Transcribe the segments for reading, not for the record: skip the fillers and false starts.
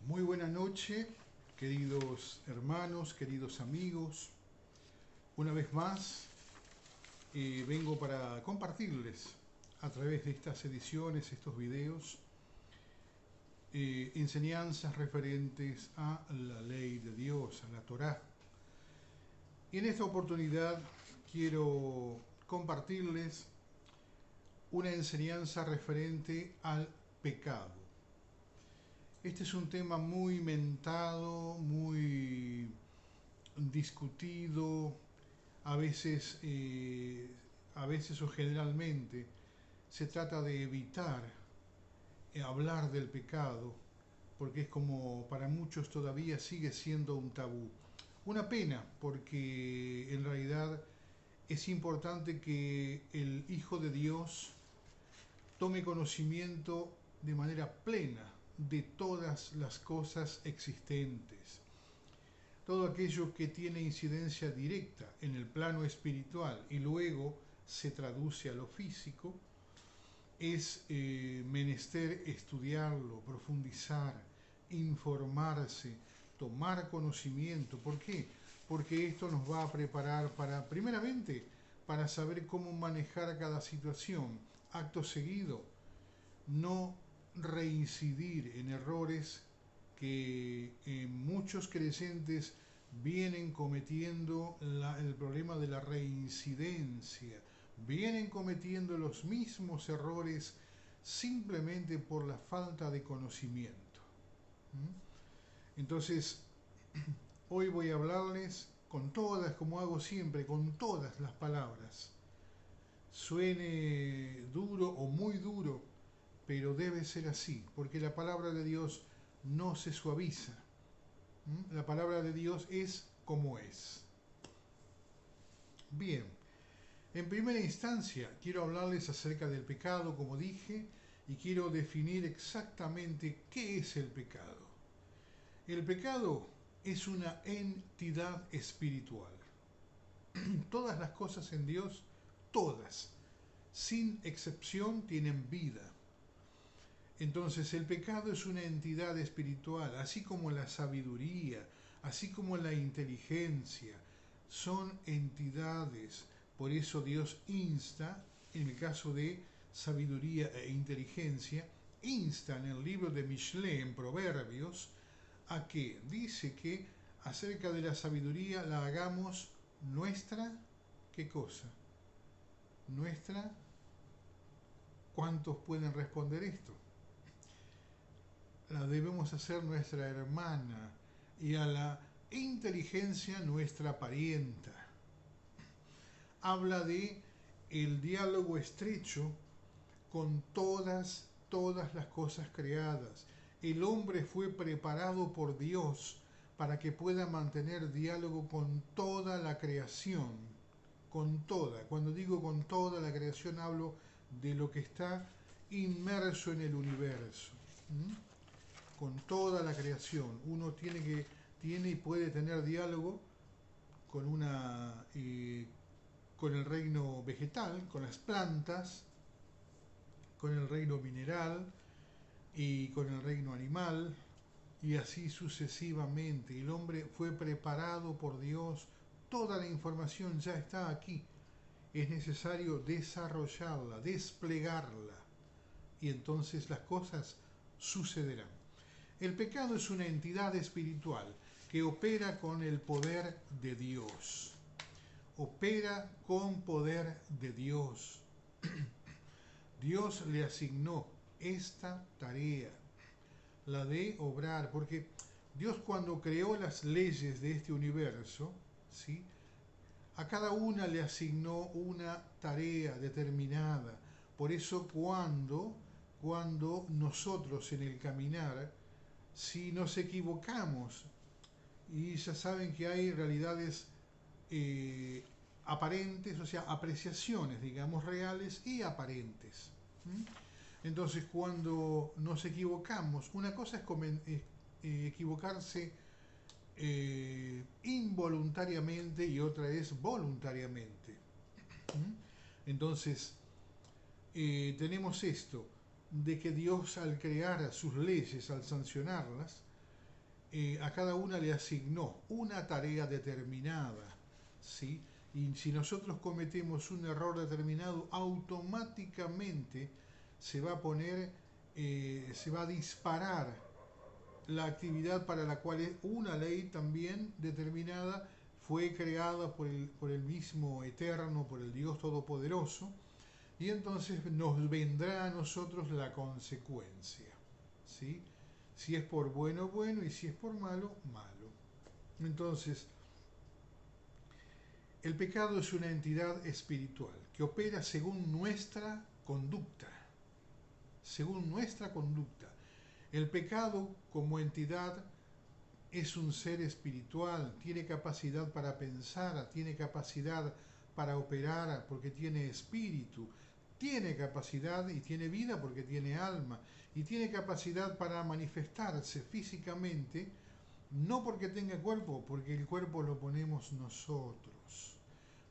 Muy buena noche, queridos hermanos, queridos amigos. Una vez más, vengo para compartirles a través de estas ediciones, estos videos, enseñanzas referentes a la ley de Dios, a la Torá. Y en esta oportunidad quiero compartirles una enseñanza referente al pecado. Este es un tema muy mentado, muy discutido, a veces, o generalmente se trata de evitar hablar del pecado, porque es como para muchos todavía sigue siendo un tabú. Una pena, porque en realidad es importante que el Hijo de Dios tome conocimiento de manera plena de todas las cosas existentes. Todo aquello que tiene incidencia directa en el plano espiritual y luego se traduce a lo físico, es menester estudiarlo, profundizar, informarse, tomar conocimiento. ¿Por qué? Porque esto nos va a preparar para, primeramente, para saber cómo manejar cada situación. Acto seguido, no reincidir en errores que muchos creyentes vienen cometiendo el problema de la reincidencia, vienen cometiendo los mismos errores simplemente por la falta de conocimiento. Entonces, hoy voy a hablarles con todas, como hago siempre, con todas las palabras. Suene duro o muy duro, pero debe ser así, porque la palabra de Dios no se suaviza. La palabra de Dios es como es. Bien, en primera instancia quiero hablarles acerca del pecado, como dije, y quiero definir exactamente qué es el pecado. El pecado es una entidad espiritual. Todas las cosas en Dios, todas, sin excepción, tienen vida. Entonces el pecado es una entidad espiritual, así como la sabiduría, así como la inteligencia, son entidades. Por eso Dios insta, en el caso de sabiduría e inteligencia, insta en el libro de Mishlei, en Proverbios, a que dice que acerca de la sabiduría la hagamos nuestra, ¿qué cosa? Nuestra, ¿cuántos pueden responder esto? La debemos hacer nuestra hermana y a la inteligencia nuestra parienta. Habla de el diálogo estrecho con todas las cosas creadas. El hombre fue preparado por Dios para que pueda mantener diálogo con toda la creación, con toda. Cuando digo con toda la creación hablo de lo que está inmerso en el universo. Con toda la creación. Uno tiene y puede tener diálogo con con el reino vegetal, con las plantas, con el reino mineral y con el reino animal, y así sucesivamente. El hombre fue preparado por Dios, toda la información ya está aquí. Es necesario desarrollarla, desplegarla, y entonces las cosas sucederán. El pecado es una entidad espiritual que opera con el poder de Dios. Opera con poder de Dios. Dios le asignó esta tarea, la de obrar, porque Dios cuando creó las leyes de este universo, ¿sí?, a cada una le asignó una tarea determinada. Por eso cuando nosotros en el caminar, si nos equivocamos, y ya saben que hay realidades aparentes, o sea, apreciaciones, digamos, reales y aparentes. Entonces, cuando nos equivocamos, una cosa es equivocarse involuntariamente y otra es voluntariamente. Entonces, tenemos esto, de que Dios al crear sus leyes, al sancionarlas, a cada una le asignó una tarea determinada, ¿sí? Y si nosotros cometemos un error determinado, automáticamente se va a poner, se va a disparar la actividad para la cual una ley también determinada fue creada por el mismo Eterno, por el Dios Todopoderoso, y entonces nos vendrá a nosotros la consecuencia, ¿sí? Si es por bueno, bueno, y si es por malo, malo. Entonces, el pecado es una entidad espiritual que opera según nuestra conducta, según nuestra conducta. El pecado como entidad es un ser espiritual, tiene capacidad para pensar, tiene capacidad para operar porque tiene espíritu, tiene capacidad y tiene vida porque tiene alma, y tiene capacidad para manifestarse físicamente, no porque tenga cuerpo, porque el cuerpo lo ponemos nosotros.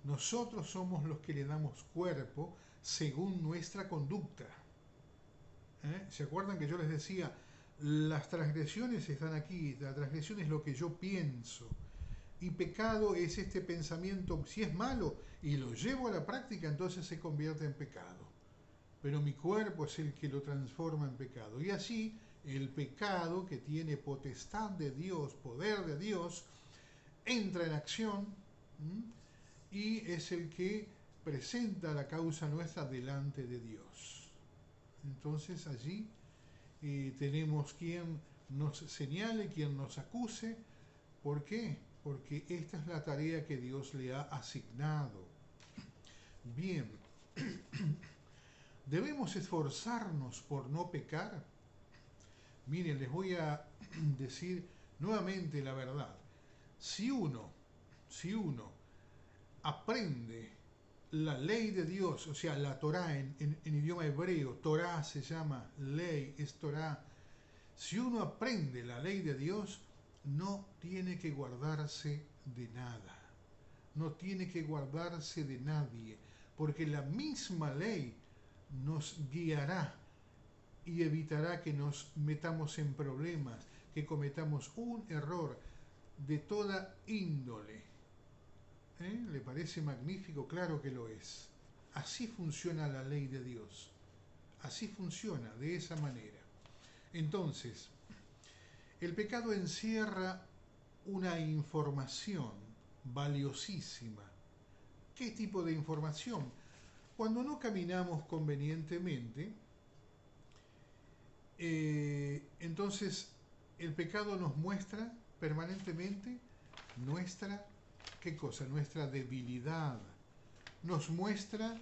Nosotros somos los que le damos cuerpo según nuestra conducta. ¿Se acuerdan que yo les decía, las transgresiones están aquí, la transgresión es lo que yo pienso, y pecado es este pensamiento, si es malo y lo llevo a la práctica, entonces se convierte en pecado. Pero mi cuerpo es el que lo transforma en pecado. Y así el pecado, que tiene potestad de Dios, poder de Dios, entra en acción, y es el que presenta la causa nuestra delante de Dios. Entonces allí tenemos quien nos señale, quien nos acuse. ¿Por qué? Porque esta es la tarea que Dios le ha asignado. Bien, ¿debemos esforzarnos por no pecar? Miren, les voy a decir nuevamente la verdad. Si uno aprende la ley de Dios, o sea, la Torá en idioma hebreo, Torá se llama ley, es Torá. Si uno aprende la ley de Dios, no tiene que guardarse de nada, no tiene que guardarse de nadie, porque la misma ley nos guiará y evitará que nos metamos en problemas, que cometamos un error de toda índole. ¿Le parece magnífico? Claro que lo es. Así funciona la ley de Dios. Así funciona, de esa manera. Entonces, el pecado encierra una información valiosísima. ¿Qué tipo de información? Cuando no caminamos convenientemente, entonces el pecado nos muestra permanentemente nuestra, ¿qué cosa? Nuestra debilidad. Nos muestra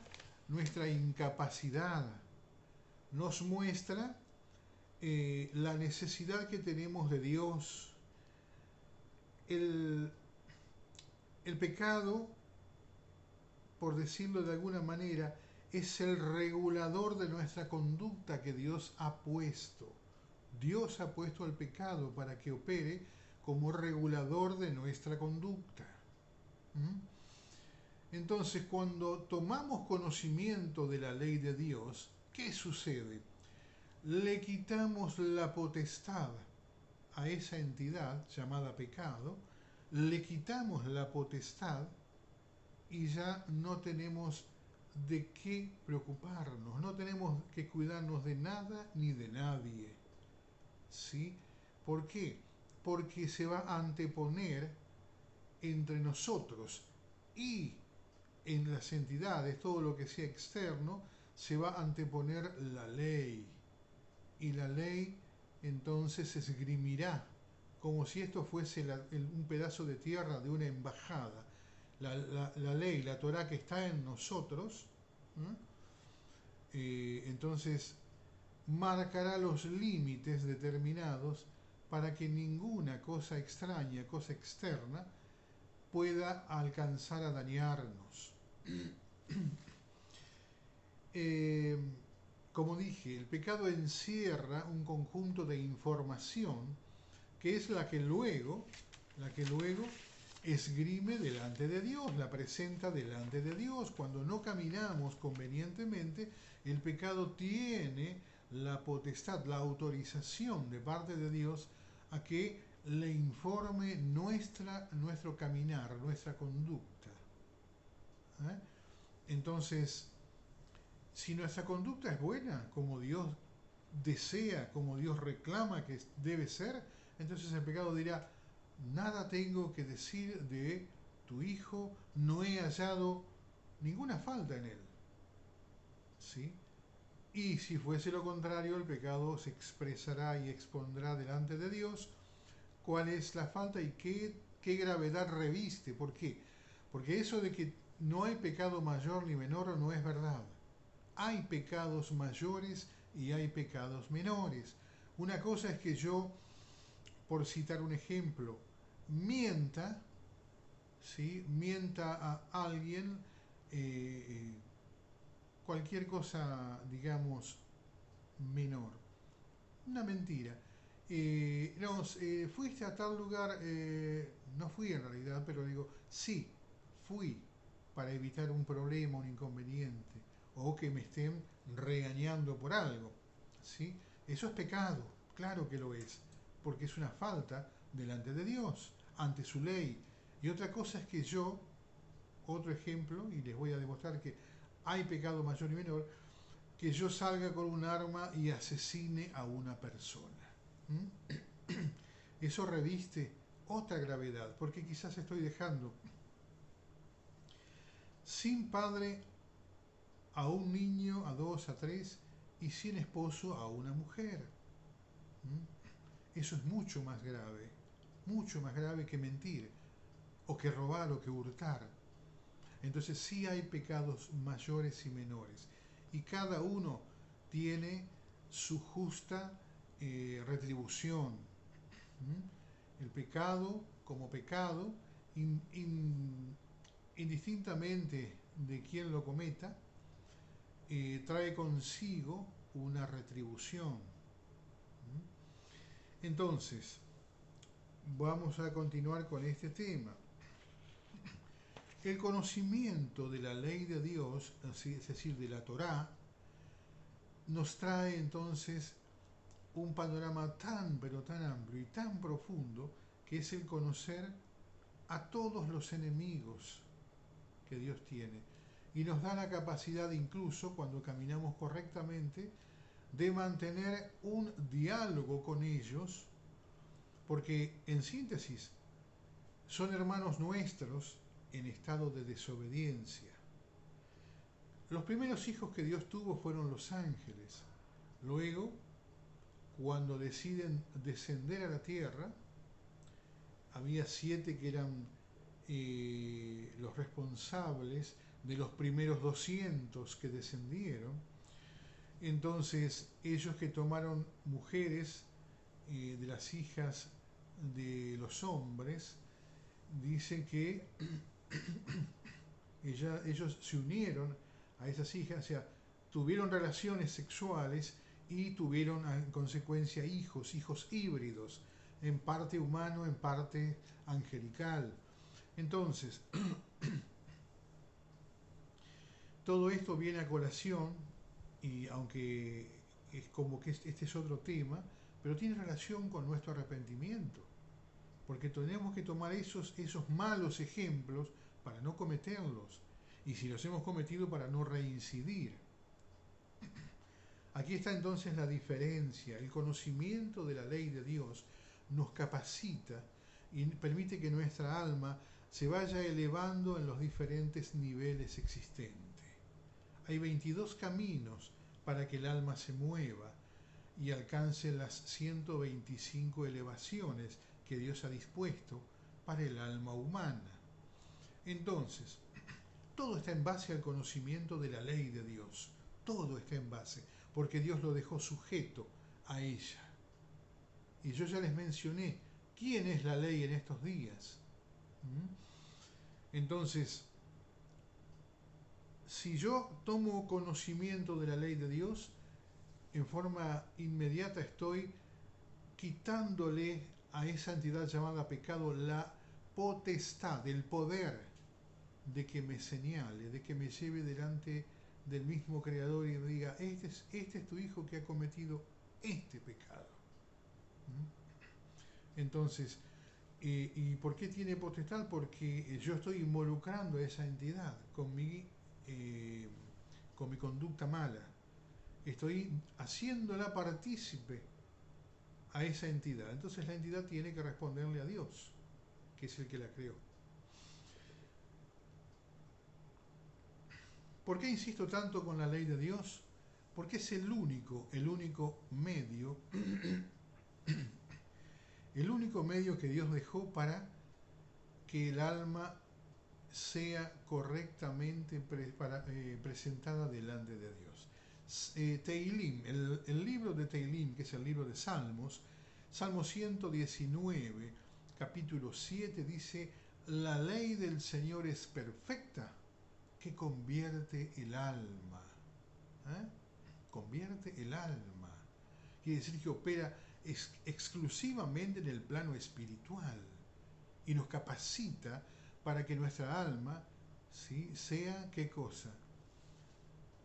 nuestra incapacidad. Nos muestra la necesidad que tenemos de Dios. El pecado, por decirlo de alguna manera, es el regulador de nuestra conducta que Dios ha puesto. Dios ha puesto al pecado para que opere como regulador de nuestra conducta. Entonces, cuando tomamos conocimiento de la ley de Dios, ¿qué sucede? Le quitamos la potestad a esa entidad llamada pecado, le quitamos la potestad y ya no tenemos de qué preocuparnos, no tenemos que cuidarnos de nada ni de nadie. ¿Sí? ¿Por qué? Porque se va a anteponer entre nosotros y en las entidades, todo lo que sea externo, se va a anteponer la ley. Y la ley entonces se esgrimirá como si esto fuese un pedazo de tierra de una embajada. La ley, la Torá que está en nosotros, entonces marcará los límites determinados para que ninguna cosa extraña, cosa externa, pueda alcanzar a dañarnos. Como dije, el pecado encierra un conjunto de información que es la que luego esgrime delante de Dios, la presenta delante de Dios. Cuando no caminamos convenientemente, el pecado tiene la potestad, la autorización de parte de Dios a que le informe nuestro caminar, nuestra conducta. ¿Eh? Entonces, si nuestra conducta es buena, como Dios desea, como Dios reclama que debe ser, entonces el pecado dirá, nada tengo que decir de tu hijo, no he hallado ninguna falta en él. ¿Sí? Y si fuese lo contrario, el pecado se expresará y expondrá delante de Dios cuál es la falta y qué gravedad reviste. ¿Por qué? Porque eso de que no hay pecado mayor ni menor no es verdad. Hay pecados mayores y hay pecados menores. Una cosa es que yo, por citar un ejemplo, mienta, ¿sí? Mienta a alguien, eh, cualquier cosa, digamos, menor. Una mentira. No, fuiste a tal lugar, no fui en realidad, pero digo, sí, fui para evitar un problema, un inconveniente, o que me estén regañando por algo. ¿Sí? Eso es pecado, claro que lo es, porque es una falta delante de Dios, ante su ley. Y otra cosa es que yo, otro ejemplo, y les voy a demostrar que hay pecado mayor y menor, que yo salga con un arma y asesine a una persona. ¿Mm? Eso reviste otra gravedad, porque quizás estoy dejando sin padre a un niño, a dos, a tres, y sin esposo a una mujer. ¿Mm? Eso es mucho más grave que mentir, o que robar, o que hurtar. Entonces sí hay pecados mayores y menores, y cada uno tiene su justa retribución. ¿Mm? El pecado, como pecado, indistintamente de quién lo cometa, trae consigo una retribución. ¿Mm? Entonces, vamos a continuar con este tema. El conocimiento de la ley de Dios, es decir, de la Torá, nos trae entonces un panorama tan, pero tan amplio y tan profundo, que es el conocer a todos los enemigos que Dios tiene. Y nos da la capacidad, incluso cuando caminamos correctamente, de mantener un diálogo con ellos, porque en síntesis son hermanos nuestros en estado de desobediencia. Los primeros hijos que Dios tuvo fueron los ángeles. Luego, cuando deciden descender a la tierra, había 7 que eran los responsables de los primeros 200 que descendieron. Entonces, ellos que tomaron mujeres de las hijas de los hombres, dicen que ellos se unieron a esas hijas, o sea, tuvieron relaciones sexuales y tuvieron en consecuencia hijos híbridos, en parte humano, en parte angelical. Entonces, todo esto viene a colación, y aunque es como que este es otro tema, pero tiene relación con nuestro arrepentimiento, porque tenemos que tomar esos malos ejemplos para no cometerlos, y si los hemos cometido, para no reincidir. Aquí está entonces la diferencia. El conocimiento de la ley de Dios nos capacita y permite que nuestra alma se vaya elevando en los diferentes niveles existentes. Hay 22 caminos para que el alma se mueva y alcance las 125 elevaciones que Dios ha dispuesto para el alma humana. Entonces, todo está en base al conocimiento de la ley de Dios. Todo está en base, porque Dios lo dejó sujeto a ella. Y yo ya les mencioné quién es la ley en estos días. Entonces, si yo tomo conocimiento de la ley de Dios, en forma inmediata estoy quitándole a esa entidad llamada pecado la potestad, el poder de que me señale, de que me lleve delante del mismo Creador y me diga, este es tu hijo que ha cometido este pecado. Entonces, ¿y por qué tiene potestad? Porque yo estoy involucrando a esa entidad eh, con mi conducta mala. Estoy haciéndola partícipe a esa entidad. Entonces la entidad tiene que responderle a Dios, que es el que la creó. ¿Por qué insisto tanto con la ley de Dios? Porque es el único medio, el único medio que Dios dejó para que el alma sea correctamente presentada delante de Dios. Teilim, el libro de Teilim, que es el libro de Salmos, Salmo 119, capítulo 7, dice: la ley del Señor es perfecta, que convierte el alma. ¿Eh? Convierte el alma. Quiere decir que opera exclusivamente en el plano espiritual y nos capacita para que nuestra alma, ¿sí?, sea, ¿qué cosa?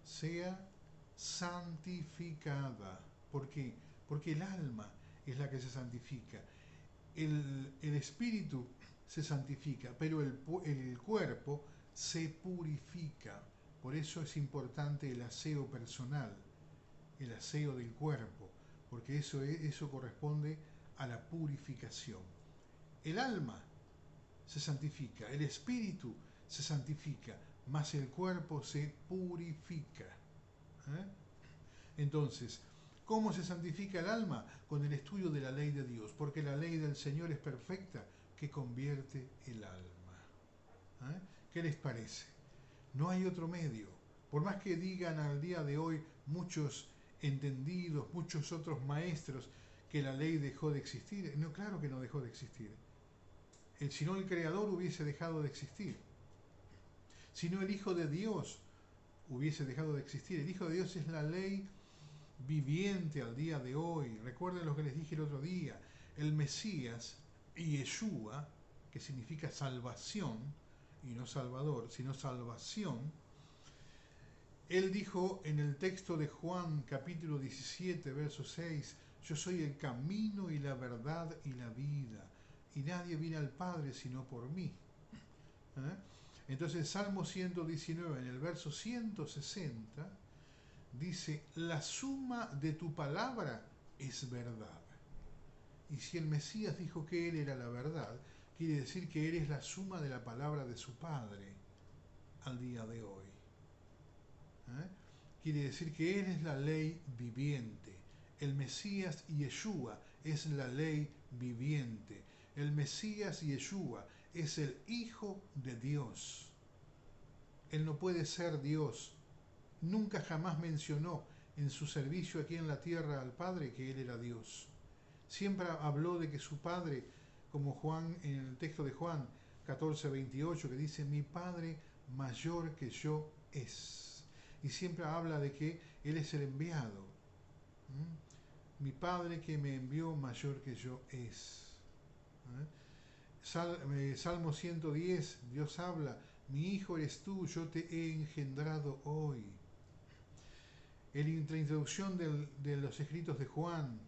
Sea santificada. ¿Por qué? Porque el alma es la que se santifica. El espíritu se santifica, pero el cuerpo se purifica. Por eso es importante el aseo personal, el aseo del cuerpo, porque eso corresponde a la purificación. El alma se santifica, el espíritu se santifica, mas el cuerpo se purifica. ¿Eh? Entonces, ¿cómo se santifica el alma? Con el estudio de la ley de Dios, porque la ley del Señor es perfecta, que convierte el alma. ¿Eh? ¿Qué les parece? No hay otro medio. Por más que digan al día de hoy muchos entendidos, muchos otros maestros, que la ley dejó de existir, no, claro que no dejó de existir. Si no, el Creador hubiese dejado de existir. Si no, el Hijo de Dios hubiese dejado de existir. El Hijo de Dios es la ley viviente al día de hoy. Recuerden lo que les dije el otro día. El Mesías, Yeshua, que significa salvación, y no salvador, sino salvación. Él dijo en el texto de Juan capítulo 17, verso 6, yo soy el camino y la verdad y la vida, y nadie viene al Padre sino por mí. ¿Eh? Entonces Salmo 119, en el verso 160, dice, la suma de tu palabra es verdad. Y si el Mesías dijo que Él era la verdad, quiere decir que Él es la suma de la palabra de su Padre al día de hoy. ¿Eh? Quiere decir que Él es la ley viviente. El Mesías Yeshua es la ley viviente. El Mesías Yeshua es el Hijo de Dios. Él no puede ser Dios. Nunca jamás mencionó en su servicio aquí en la tierra al Padre que Él era Dios. Siempre habló de que su Padre, como Juan en el texto de Juan 14:28, que dice, mi Padre mayor que yo es. Y siempre habla de que Él es el enviado. Mi Padre que me envió mayor que yo es. Salmo 110, Dios habla, mi hijo eres tú, yo te he engendrado hoy. En la introducción de los escritos de Juan,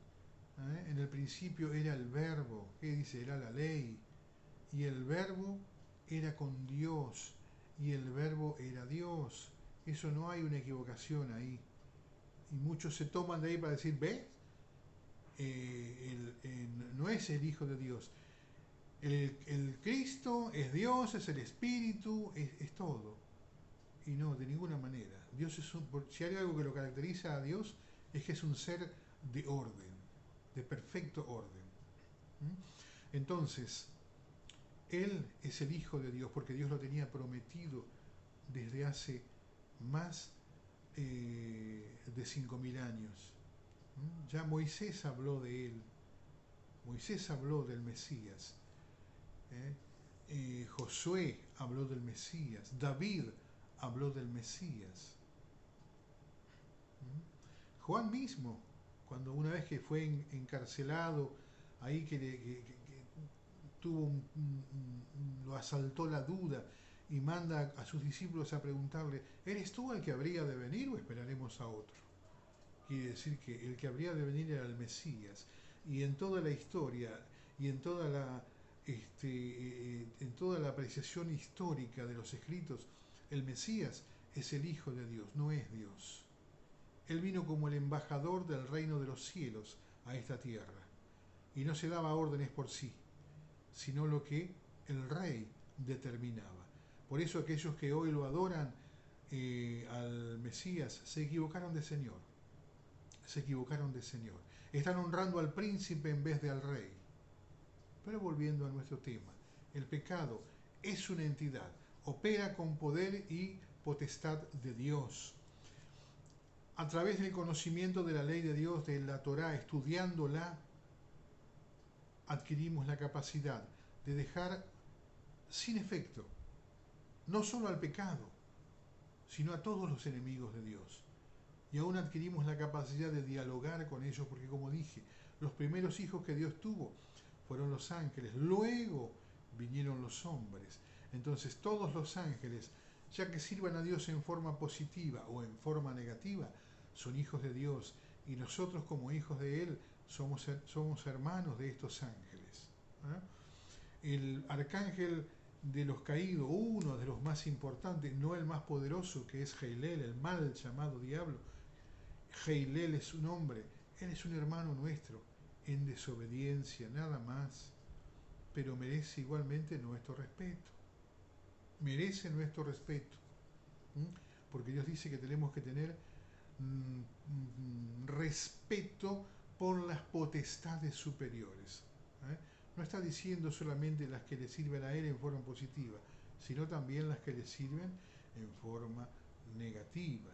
en el principio era el verbo, ¿qué dice? Era la ley. Y el verbo era con Dios, y el verbo era Dios. Eso no hay una equivocación ahí. Y muchos se toman de ahí para decir, ¿ves? No es el Hijo de Dios. El Cristo es Dios, es el Espíritu, es todo. Y no, de ninguna manera. Dios si hay algo que lo caracteriza a Dios, es que es un ser de orden, de perfecto orden. Entonces, Él es el Hijo de Dios, porque Dios lo tenía prometido desde hace más de 5.000 años. Ya Moisés habló de Él, Moisés habló del Mesías, Josué habló del Mesías, David habló del Mesías. Juan mismo, cuando una vez que fue encarcelado, ahí que tuvo lo asaltó la duda y manda a sus discípulos a preguntarle, ¿eres tú el que habría de venir o esperaremos a otro? Quiere decir que el que habría de venir era el Mesías. Y en toda la historia, y en toda la apreciación histórica de los escritos, el Mesías es el Hijo de Dios, no es Dios. Él vino como el embajador del reino de los cielos a esta tierra y no se daba órdenes por sí, sino lo que el rey determinaba. Por eso aquellos que hoy lo adoran al Mesías se equivocaron de Señor, se equivocaron de Señor. Están honrando al príncipe en vez de al rey. Pero volviendo a nuestro tema, el pecado es una entidad, opera con poder y potestad de Dios. A través del conocimiento de la ley de Dios, de la Torá, estudiándola, adquirimos la capacidad de dejar sin efecto no solo al pecado, sino a todos los enemigos de Dios. Y aún adquirimos la capacidad de dialogar con ellos, porque como dije, los primeros hijos que Dios tuvo fueron los ángeles, luego vinieron los hombres. Entonces todos los ángeles, ya que sirvan a Dios en forma positiva o en forma negativa, son hijos de Dios, y nosotros como hijos de Él somos hermanos de estos ángeles. El arcángel de los caídos, uno de los más importantes, no el más poderoso, que es Heilel, el mal llamado diablo. Heilel es su nombre, él es un hermano nuestro, en desobediencia, nada más, pero merece igualmente nuestro respeto. Merece nuestro respeto. Porque Dios dice que tenemos que tener respeto por las potestades superiores. No está diciendo solamente las que le sirven a Él en forma positiva, sino también las que le sirven en forma negativa.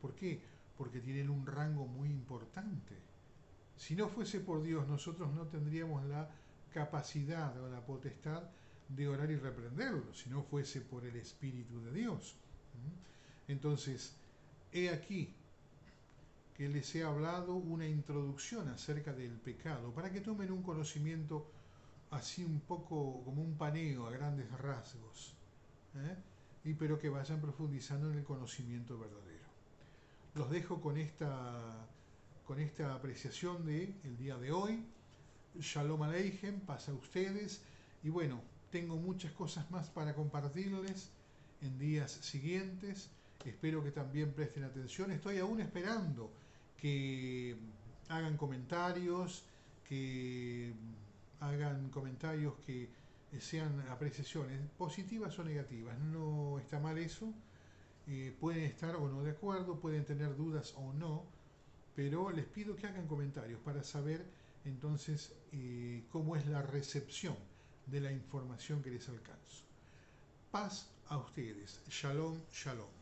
¿Por qué? Porque tienen un rango muy importante. Si no fuese por Dios, nosotros no tendríamos la capacidad o la potestad de orar y reprenderlo, si no fuese por el Espíritu de Dios. Entonces, he aquí que les he hablado una introducción acerca del pecado, para que tomen un conocimiento así un poco como un paneo a grandes rasgos, pero que vayan profundizando en el conocimiento verdadero. Los dejo con esta apreciación del día de hoy. Shalom Aleichem, pasa a ustedes. Y bueno, tengo muchas cosas más para compartirles en días siguientes. Espero que también presten atención. Estoy aún esperando que hagan comentarios, que sean apreciaciones positivas o negativas. No está mal eso. Pueden estar o no de acuerdo, pueden tener dudas o no, pero les pido que hagan comentarios para saber entonces cómo es la recepción de la información que les alcanzo. Paz a ustedes. Shalom, shalom.